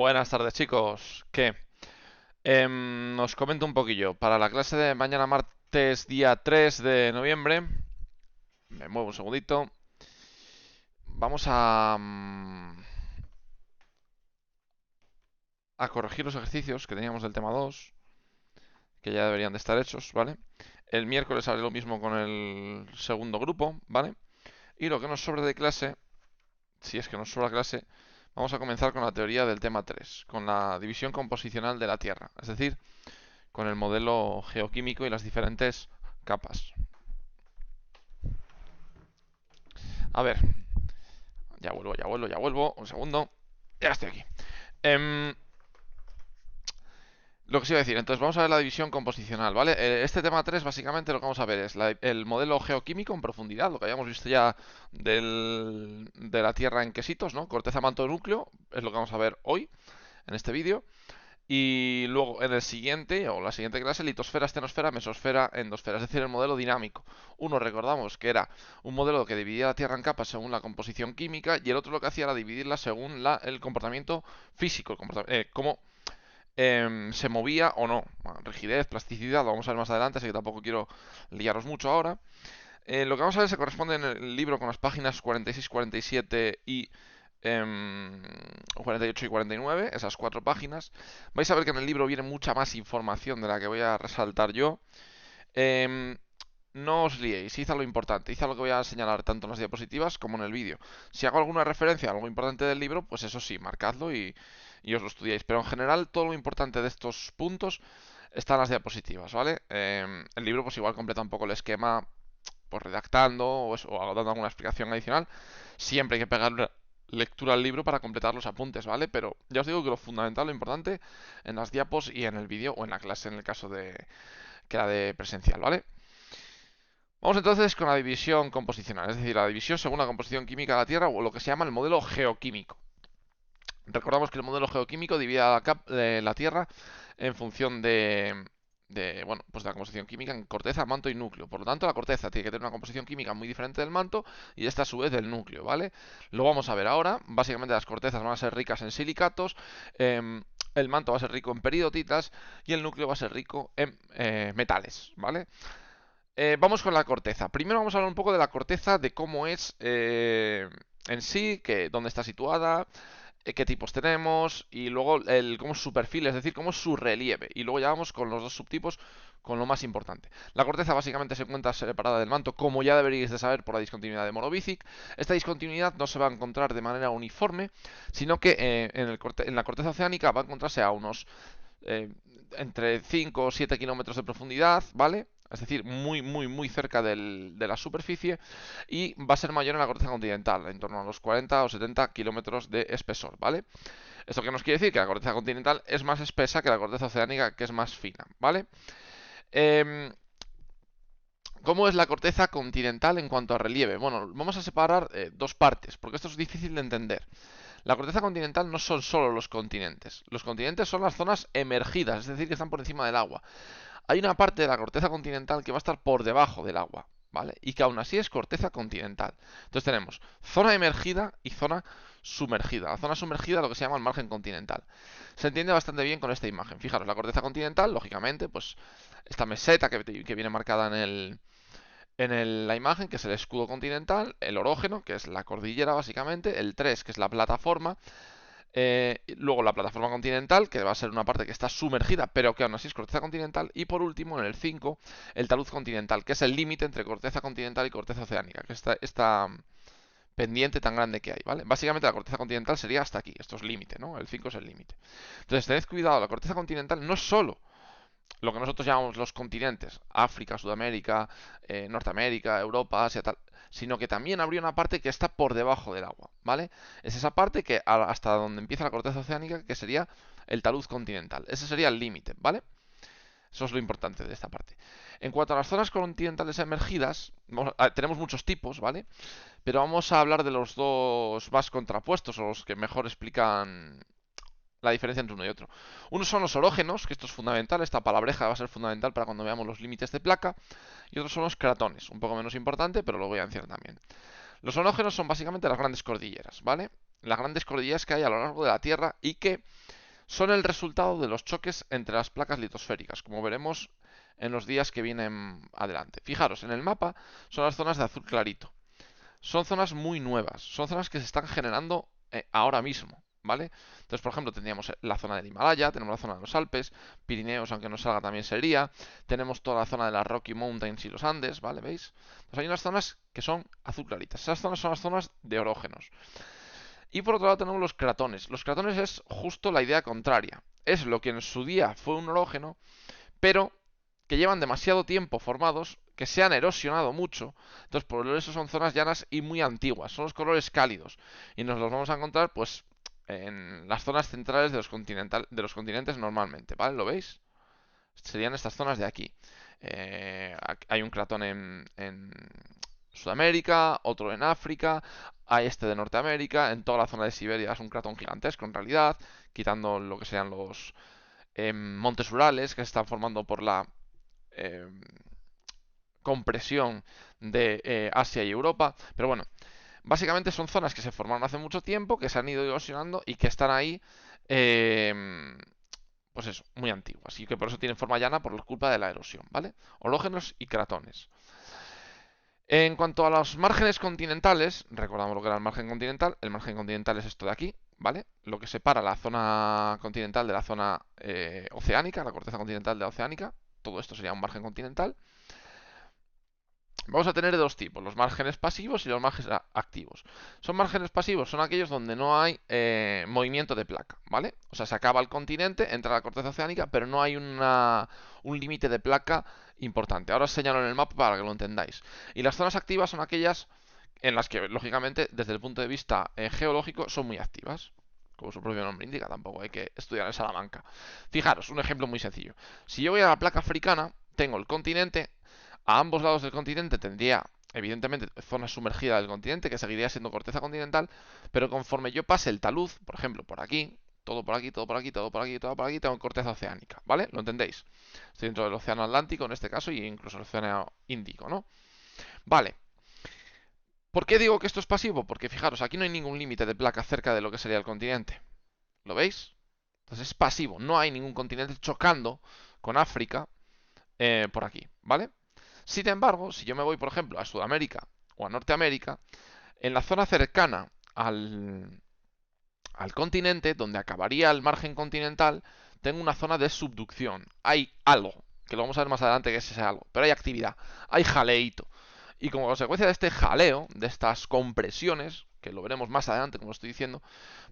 Buenas tardes, chicos. ¿Qué? Os comento un poquillo. Para la clase de mañana martes, día 3 de noviembre, me muevo un segundito. Vamos a corregir los ejercicios que teníamos del tema 2, que ya deberían de estar hechos, ¿vale? El miércoles haré lo mismo con el segundo grupo, ¿vale? Y lo que nos sobra de clase, si es que nos sobra clase, vamos a comenzar con la teoría del tema 3, con la división composicional de la Tierra, es decir, con el modelo geoquímico y las diferentes capas. A ver, ya vuelvo. Un segundo. Ya estoy aquí. Em, lo que os iba a decir, entonces vamos a ver la división composicional, ¿vale? Este tema 3 básicamente lo que vamos a ver es el modelo geoquímico en profundidad, lo que habíamos visto ya de la Tierra en quesitos, ¿no? Corteza, manto, núcleo, es lo que vamos a ver hoy en este vídeo. Y luego en el siguiente, o la siguiente clase, litosfera, estenosfera, mesosfera, endosfera, es decir, el modelo dinámico. Uno, recordamos que era un modelo que dividía la Tierra en capas según la composición química, y el otro lo que hacía era dividirla según el comportamiento físico, cómo se movía o no. Bueno, rigidez, plasticidad, lo vamos a ver más adelante, así que tampoco quiero liaros mucho ahora. Lo que vamos a ver se corresponde en el libro con las páginas 46, 47 y 48 y 49, esas cuatro páginas. Vais a ver que en el libro viene mucha más información de la que voy a resaltar yo. Em, no os liéis, hice lo importante, hice lo que voy a señalar tanto en las diapositivas como en el vídeo. Si hago alguna referencia a algo importante del libro, pues eso sí, marcadlo y os lo estudiáis. Pero en general, todo lo importante de estos puntos está en las diapositivas, ¿vale? El libro pues igual completa un poco el esquema pues redactando o dando alguna explicación adicional. Siempre hay que pegar una lectura al libro para completar los apuntes, ¿vale? Pero ya os digo que lo fundamental, lo importante, en las diapos y en el vídeo o en la clase en el caso de que era de presencial, ¿vale? Vamos entonces con la división composicional, es decir, la división según la composición química de la Tierra o lo que se llama el modelo geoquímico. Recordamos que el modelo geoquímico divide la Tierra en función bueno, pues de la composición química en corteza, manto y núcleo. Por lo tanto, la corteza tiene que tener una composición química muy diferente del manto y esta a su vez del núcleo, ¿vale? Lo vamos a ver ahora. Básicamente las cortezas van a ser ricas en silicatos, el manto va a ser rico en peridotitas y el núcleo va a ser rico en metales, ¿vale? Vamos con la corteza. Primero vamos a hablar un poco de la corteza, de cómo es en sí, dónde está situada, qué tipos tenemos y luego cómo es su perfil, es decir, cómo es su relieve. Y luego ya vamos con los dos subtipos, con lo más importante. La corteza básicamente se encuentra separada del manto, como ya deberíais de saber por la discontinuidad de Morovicic. Esta discontinuidad no se va a encontrar de manera uniforme, sino que en la corteza oceánica va a encontrarse a unos eh, entre 5 o 7 kilómetros de profundidad, ¿vale? Es decir, muy cerca de la superficie y va a ser mayor en la corteza continental, en torno a los 40 o 70 kilómetros de espesor, ¿vale? ¿Esto qué nos quiere decir? Que la corteza continental es más espesa que la corteza oceánica, que es más fina, ¿vale? Eh, ¿Cómo es la corteza continental en cuanto a relieve? Bueno, vamos a separar dos partes, porque esto es difícil de entender. La corteza continental no son solo los continentes. Los continentes son las zonas emergidas, es decir, que están por encima del agua. Hay una parte de la corteza continental que va a estar por debajo del agua, ¿vale? Y que aún así es corteza continental. Entonces tenemos zona emergida y zona sumergida. La zona sumergida lo que se llama el margen continental. Se entiende bastante bien con esta imagen. Fijaros, la corteza continental, lógicamente, pues esta meseta que viene marcada la imagen, que es el escudo continental, el orógeno, que es la cordillera básicamente, el 3, que es la plataforma, luego la plataforma continental, que va a ser una parte que está sumergida, pero que aún así es corteza continental. Y por último, en el 5, el talud continental, que es el límite entre corteza continental y corteza oceánica, que esta pendiente tan grande que hay, ¿vale? Básicamente la corteza continental sería hasta aquí, esto es límite, ¿no? El 5 es el límite. Entonces, tened cuidado, la corteza continental no es solo lo que nosotros llamamos los continentes, África, Sudamérica, Norteamérica, Europa, Asia, tal, sino que también habría una parte que está por debajo del agua, ¿vale? Es esa parte que hasta donde empieza la corteza oceánica, que sería el talud continental. Ese sería el límite, ¿vale? Eso es lo importante de esta parte. En cuanto a las zonas continentales emergidas, tenemos muchos tipos, ¿vale? Pero vamos a hablar de los dos más contrapuestos, o los que mejor explican la diferencia entre uno y otro. Unos son los orógenos, que esto es fundamental, esta palabreja va a ser fundamental para cuando veamos los límites de placa, y otros son los cratones, un poco menos importante, pero lo voy a mencionar también. Los orógenos son básicamente las grandes cordilleras, ¿vale? Las grandes cordilleras que hay a lo largo de la Tierra y que son el resultado de los choques entre las placas litosféricas, como veremos en los días que vienen adelante. Fijaros, en el mapa son las zonas de azul clarito. Son zonas muy nuevas, son zonas que se están generando ahora mismo, ¿vale? Entonces, por ejemplo, tendríamos la zona del Himalaya, tenemos la zona de los Alpes, Pirineos, aunque no salga también sería, tenemos toda la zona de las Rocky Mountains y los Andes, ¿vale? ¿Veis? Entonces hay unas zonas que son azul claritas, esas zonas son las zonas de orógenos. Y por otro lado tenemos los cratones. Los cratones es justo la idea contraria. Es lo que en su día fue un orógeno, pero que llevan demasiado tiempo formados, que se han erosionado mucho. Entonces, por eso son zonas llanas y muy antiguas. Son los colores cálidos. Y nos los vamos a encontrar, pues, en las zonas centrales de los continentes normalmente, ¿vale? ¿Lo veis? Serían estas zonas de aquí. Hay un cratón en Sudamérica, otro en África, hay este de Norteamérica, en toda la zona de Siberia es un cratón gigantesco en realidad, quitando lo que sean los montes Urales que se están formando por la eh, compresión de Asia y Europa. Pero bueno, básicamente son zonas que se formaron hace mucho tiempo, que se han ido erosionando y que están ahí, pues eso, muy antiguas. Y que por eso tienen forma llana por culpa de la erosión, ¿vale? Hológenos y cratones. En cuanto a los márgenes continentales, recordamos lo que era el margen continental es esto de aquí, ¿vale? Lo que separa la zona continental de la zona oceánica, la corteza continental de la oceánica, todo esto sería un margen continental. Vamos a tener de dos tipos, los márgenes pasivos y los márgenes activos. Son márgenes pasivos, son aquellos donde no hay movimiento de placa, ¿vale? O sea, se acaba el continente, entra la corteza oceánica, pero no hay un límite de placa importante. Ahora os señalo en el mapa para que lo entendáis. Y las zonas activas son aquellas en las que, lógicamente, desde el punto de vista geológico, son muy activas. Como su propio nombre indica, tampoco hay que estudiar en Salamanca. Fijaros, un ejemplo muy sencillo. Si yo voy a la placa africana, tengo el continente. A ambos lados del continente tendría, evidentemente, zona sumergida del continente, que seguiría siendo corteza continental, pero conforme yo pase el talud, por ejemplo, por aquí, todo por aquí, todo por aquí, todo por aquí, todo por aquí, tengo corteza oceánica, ¿vale? ¿Lo entendéis? Estoy dentro del océano Atlántico en este caso y incluso el océano Índico, ¿no? Vale. ¿Por qué digo que esto es pasivo? Porque fijaros, aquí no hay ningún límite de placa cerca de lo que sería el continente. ¿Lo veis? Entonces es pasivo, no hay ningún continente chocando con África por aquí, ¿vale? Sin embargo, si yo me voy, por ejemplo, a Sudamérica o a Norteamérica, en la zona cercana al continente, donde acabaría el margen continental, tengo una zona de subducción. Hay algo, que lo vamos a ver más adelante que es ese algo, pero hay actividad, hay jaleíto. Y como consecuencia de este jaleo, de estas compresiones, que lo veremos más adelante, como estoy diciendo,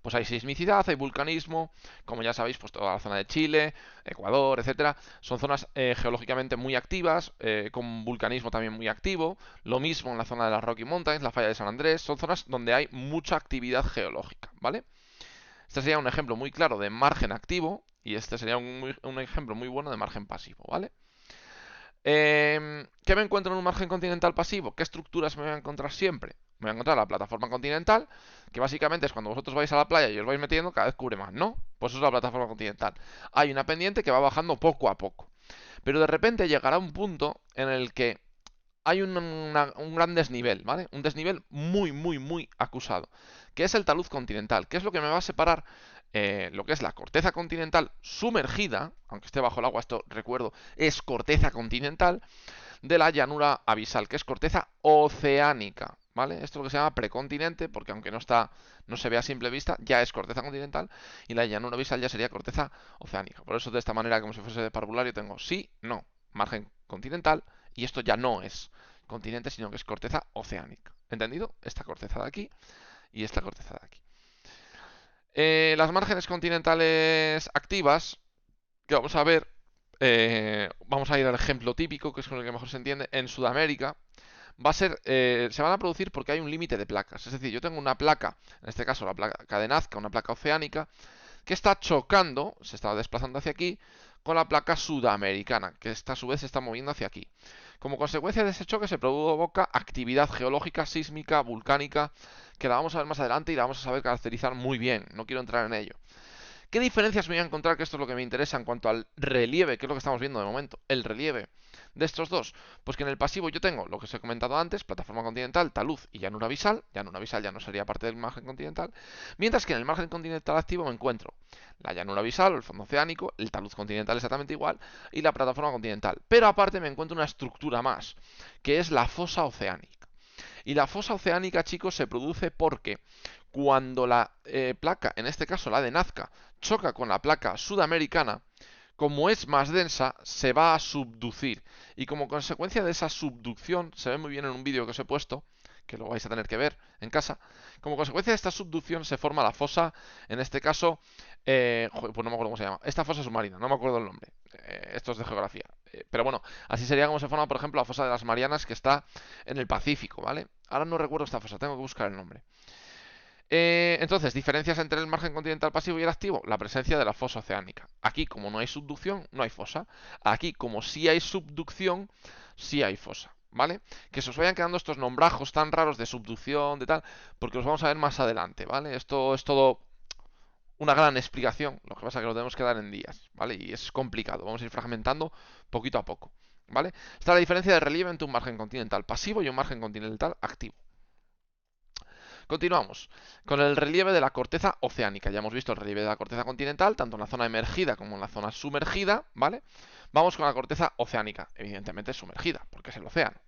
pues hay sismicidad, hay vulcanismo, como ya sabéis, pues toda la zona de Chile, Ecuador, etcétera, son zonas geológicamente muy activas, con vulcanismo también muy activo, lo mismo en la zona de las Rocky Mountains, la falla de San Andrés, son zonas donde hay mucha actividad geológica, ¿vale? Este sería un ejemplo muy claro de margen activo y este sería un ejemplo muy bueno de margen pasivo, ¿vale? ¿Qué me encuentro en un margen continental pasivo? ¿Qué estructuras me voy a encontrar siempre? Me voy a encontrar la plataforma continental, que básicamente es cuando vosotros vais a la playa y os vais metiendo, cada vez cubre más, ¿no? Pues eso es la plataforma continental. Hay una pendiente que va bajando poco a poco. Pero de repente llegará un punto en el que hay un gran desnivel, ¿vale? Un desnivel muy, muy, muy acusado, que es el talud continental, que es lo que me va a separar lo que es la corteza continental sumergida, aunque esté bajo el agua, esto recuerdo, es corteza continental, de la llanura abisal, que es corteza oceánica, ¿vale? Esto es lo que se llama precontinente, porque aunque no se ve a simple vista, ya es corteza continental, y la llanura abisal ya sería corteza oceánica. Por eso de esta manera, como si fuese de parvulario, tengo sí, no, margen continental, y esto ya no es continente, sino que es corteza oceánica. ¿Entendido? Esta corteza de aquí y esta corteza de aquí. Las márgenes continentales activas, que vamos a ver, vamos a ir al ejemplo típico, que es con el que mejor se entiende, en Sudamérica, se van a producir porque hay un límite de placas. Es decir, yo tengo una placa, en este caso la placa de Nazca, una placa oceánica, que está chocando, se está desplazando hacia aquí, con la placa sudamericana, que a su vez se está moviendo hacia aquí. Como consecuencia de ese choque se provoca actividad geológica, sísmica, volcánica, que la vamos a ver más adelante y la vamos a saber caracterizar muy bien. No quiero entrar en ello. ¿Qué diferencias me voy a encontrar? Que esto es lo que me interesa en cuanto al relieve, que es lo que estamos viendo de momento. El relieve de estos dos. Pues que en el pasivo yo tengo lo que os he comentado antes, plataforma continental, talud y llanura abisal. Llanura abisal ya no sería parte del margen continental. Mientras que en el margen continental activo me encuentro la llanura abisal, el fondo oceánico, el talud continental exactamente igual y la plataforma continental. Pero aparte me encuentro una estructura más, que es la fosa oceánica. Y la fosa oceánica, chicos, se produce porque cuando la placa, en este caso la de Nazca, choca con la placa sudamericana, como es más densa, se va a subducir. Y como consecuencia de esa subducción, se ve muy bien en un vídeo que os he puesto, que lo vais a tener que ver en casa, como consecuencia de esta subducción se forma la fosa, en este caso, pues no me acuerdo cómo se llama, esta fosa submarina, no me acuerdo el nombre, esto es de geografía. Pero bueno, así sería como se forma, por ejemplo, la fosa de las Marianas, que está en el Pacífico, ¿vale? Ahora no recuerdo esta fosa, tengo que buscar el nombre. Entonces, diferencias entre el margen continental pasivo y el activo. La presencia de la fosa oceánica. Aquí, como no hay subducción, no hay fosa. Aquí, como sí hay subducción, sí hay fosa. ¿Vale? Que se os vayan quedando estos nombrajos tan raros de subducción, de tal, porque los vamos a ver más adelante, ¿vale? Esto es todo una gran explicación, lo que pasa es que lo tenemos que dar en días, ¿vale? Y es complicado, vamos a ir fragmentando poquito a poco, ¿vale? Está la diferencia de relieve entre un margen continental pasivo y un margen continental activo. Continuamos con el relieve de la corteza oceánica. Ya hemos visto el relieve de la corteza continental, tanto en la zona emergida como en la zona sumergida, ¿vale? Vamos con la corteza oceánica, evidentemente sumergida, porque es el océano.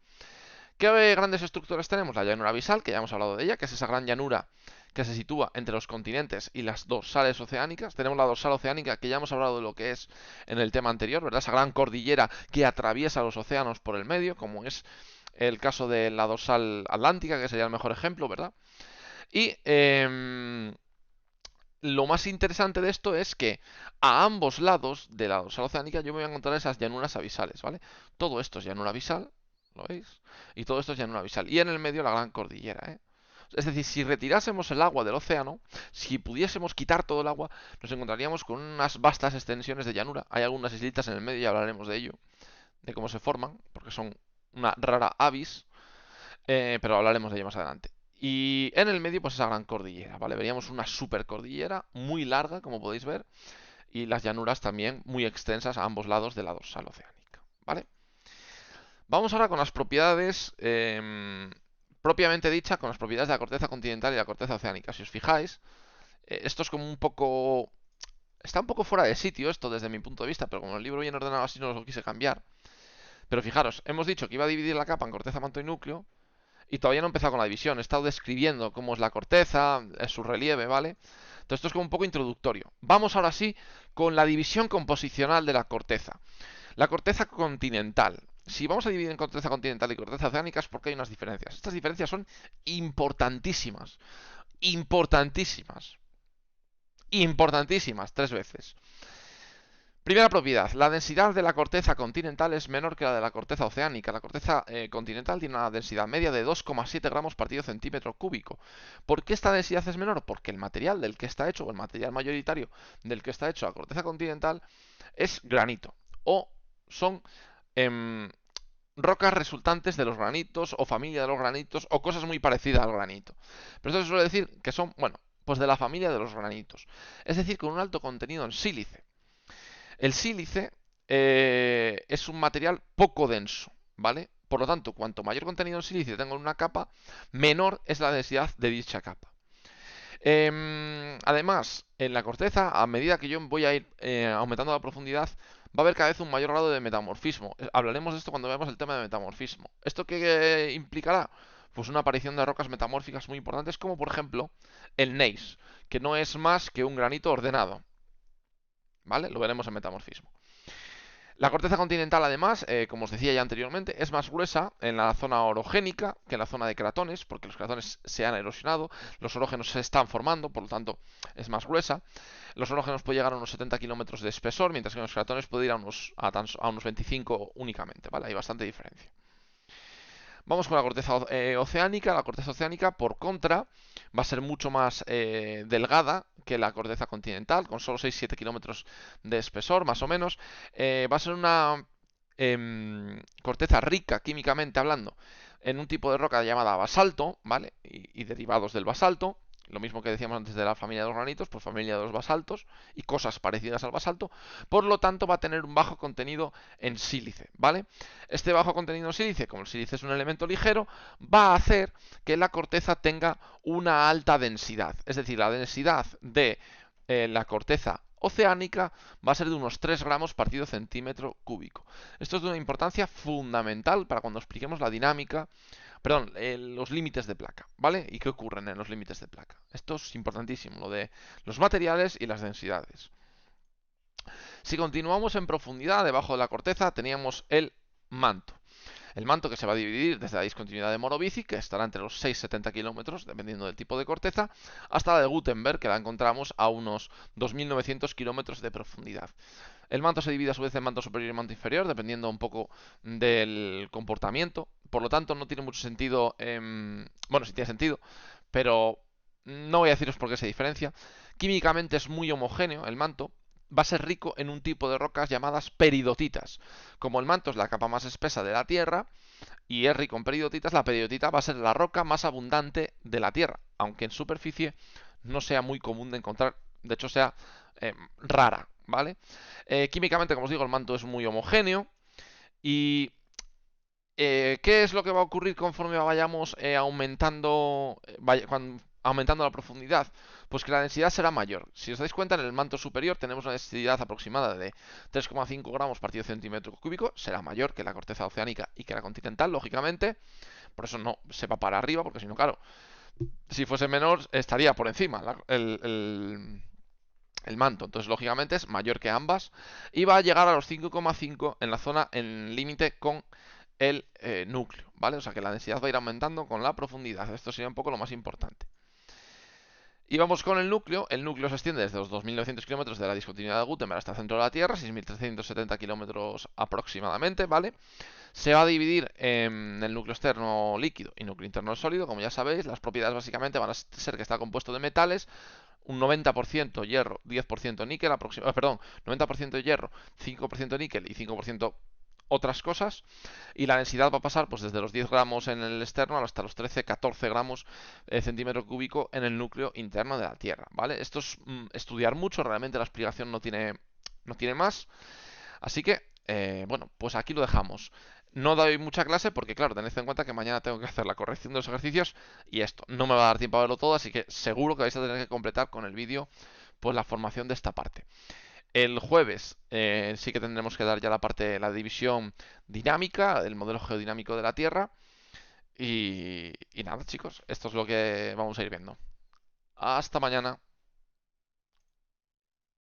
¿Qué grandes estructuras tenemos? La llanura abisal, que ya hemos hablado de ella, que es esa gran llanura que se sitúa entre los continentes y las dorsales oceánicas. Tenemos la dorsal oceánica, que ya hemos hablado de lo que es en el tema anterior, ¿verdad? Esa gran cordillera que atraviesa los océanos por el medio, como es el caso de la dorsal atlántica, que sería el mejor ejemplo, ¿verdad? Y lo más interesante de esto es que a ambos lados de la dorsal oceánica yo me voy a encontrar esas llanuras abisales, ¿vale? Todo esto es llanura abisal, ¿lo veis? Y todo esto es llanura abisal. Y en el medio la gran cordillera, ¿eh? Es decir, si retirásemos el agua del océano, si pudiésemos quitar todo el agua, nos encontraríamos con unas vastas extensiones de llanura. Hay algunas islitas en el medio y hablaremos de ello, de cómo se forman, porque son una rara avis, pero hablaremos de ello más adelante. Y en el medio, pues esa gran cordillera, ¿vale? Veríamos una supercordillera muy larga, como podéis ver, y las llanuras también muy extensas a ambos lados de la dorsal oceánica, ¿vale? Vamos ahora con las propiedades, propiamente dicha, con las propiedades de la corteza continental y la corteza oceánica. Si os fijáis, esto es como un poco... Está un poco fuera de sitio esto desde mi punto de vista, pero como el libro viene ordenado así no lo quise cambiar. Pero fijaros, hemos dicho que iba a dividir la capa en corteza, manto y núcleo, y todavía no he empezado con la división. He estado describiendo cómo es la corteza, su relieve, ¿vale? Entonces esto es como un poco introductorio. Vamos ahora sí con la división composicional de la corteza. La corteza continental. Si vamos a dividir en corteza continental y corteza oceánica es porque hay unas diferencias. Estas diferencias son importantísimas. Importantísimas. Importantísimas, tres veces. Primera propiedad, la densidad de la corteza continental es menor que la de la corteza oceánica. La corteza continental tiene una densidad media de 2,7 gramos partido centímetro cúbico. ¿Por qué esta densidad es menor? Porque el material del que está hecho, o el material mayoritario del que está hecho la corteza continental, es granito. O son rocas resultantes de los granitos, o familia de los granitos, o cosas muy parecidas al granito. Pero esto se suele decir que son, bueno, pues de la familia de los granitos. Es decir, con un alto contenido en sílice. El sílice es un material poco denso, ¿vale? Por lo tanto, cuanto mayor contenido en sílice tengo en una capa, menor es la densidad de dicha capa. Además, en la corteza, a medida que yo voy a ir aumentando la profundidad, va a haber cada vez un mayor grado de metamorfismo. Hablaremos de esto cuando veamos el tema de metamorfismo. ¿Esto qué implicará? Pues una aparición de rocas metamórficas muy importantes, como por ejemplo el gneiss, que no es más que un granito ordenado. ¿Vale? Lo veremos en metamorfismo. La corteza continental, además, como os decía ya anteriormente, es más gruesa en la zona orogénica que en la zona de cratones, porque los cratones se han erosionado, los orógenos se están formando, por lo tanto es más gruesa. Los orógenos pueden llegar a unos 70 kilómetros de espesor, mientras que en los cratones puede ir a unos 25 únicamente, ¿vale? Hay bastante diferencia. Vamos con la corteza oceánica. La corteza oceánica, por contra, va a ser mucho más delgada que la corteza continental, con solo 6-7 kilómetros de espesor, más o menos. Va a ser una corteza rica, químicamente hablando, en un tipo de roca llamada basalto, ¿vale? Y derivados del basalto. Lo mismo que decíamos antes de la familia de los granitos, pues familia de los basaltos y cosas parecidas al basalto. Por lo tanto, va a tener un bajo contenido en sílice, ¿vale? Este bajo contenido en sílice, como el sílice es un elemento ligero, va a hacer que la corteza tenga una alta densidad. Es decir, la densidad de la corteza oceánica va a ser de unos 3 gramos partido centímetro cúbico. Esto es de una importancia fundamental para cuando expliquemos la dinámica, perdón, los límites de placa, ¿vale? ¿Y qué ocurren en los límites de placa? Esto es importantísimo, lo de los materiales y las densidades. Si continuamos en profundidad debajo de la corteza, teníamos el manto. El manto que se va a dividir desde la discontinuidad de Morovici, que estará entre los 6-70 kilómetros, dependiendo del tipo de corteza, hasta la de Gutenberg, que la encontramos a unos 2.900 kilómetros de profundidad. El manto se divide a su vez en manto superior y manto inferior, dependiendo un poco del comportamiento. Por lo tanto, no tiene mucho sentido. Bueno, sí tiene sentido, pero no voy a deciros por qué se diferencia. Químicamente es muy homogéneo el manto. Va a ser rico en un tipo de rocas llamadas peridotitas. Como el manto es la capa más espesa de la Tierra y es rico en peridotitas, la peridotita va a ser la roca más abundante de la Tierra, aunque en superficie no sea muy común de encontrar, de hecho sea rara, ¿vale? Químicamente, como os digo, el manto es muy homogéneo. ¿Y qué es lo que va a ocurrir conforme vayamos aumentando la profundidad? Pues que la densidad será mayor. Si os dais cuenta, en el manto superior tenemos una densidad aproximada de 3,5 gramos partido centímetro cúbico. Será mayor que la corteza oceánica y que la continental, lógicamente. Por eso no se va para arriba, porque si no, claro, si fuese menor estaría por encima el manto. Entonces, lógicamente, es mayor que ambas. Y va a llegar a los 5,5 en la zona en límite con el núcleo, ¿vale? O sea que la densidad va a ir aumentando con la profundidad. Esto sería un poco lo más importante. Y vamos con el núcleo. El núcleo se extiende desde los 2.900 kilómetros de la discontinuidad de Gutenberg hasta el centro de la Tierra, 6.370 kilómetros aproximadamente, ¿vale? Se va a dividir en el núcleo externo líquido y núcleo interno sólido, como ya sabéis. Las propiedades básicamente van a ser que está compuesto de metales, un 90% hierro, 10% níquel, perdón, 90% hierro, 5% níquel y 5% otras cosas, y la densidad va a pasar pues desde los 10 gramos en el externo hasta los 13-14 gramos centímetro cúbico en el núcleo interno de la Tierra, ¿vale? Esto es estudiar mucho, realmente la explicación no tiene más, así que, bueno, pues aquí lo dejamos. No doy mucha clase porque, claro, tened en cuenta que mañana tengo que hacer la corrección de los ejercicios y esto no me va a dar tiempo a verlo todo, así que seguro que vais a tener que completar con el vídeo pues la formación de esta parte. El jueves sí que tendremos que dar ya la parte, la división dinámica, el modelo geodinámico de la Tierra. Y nada, chicos, esto es lo que vamos a ir viendo. Hasta mañana.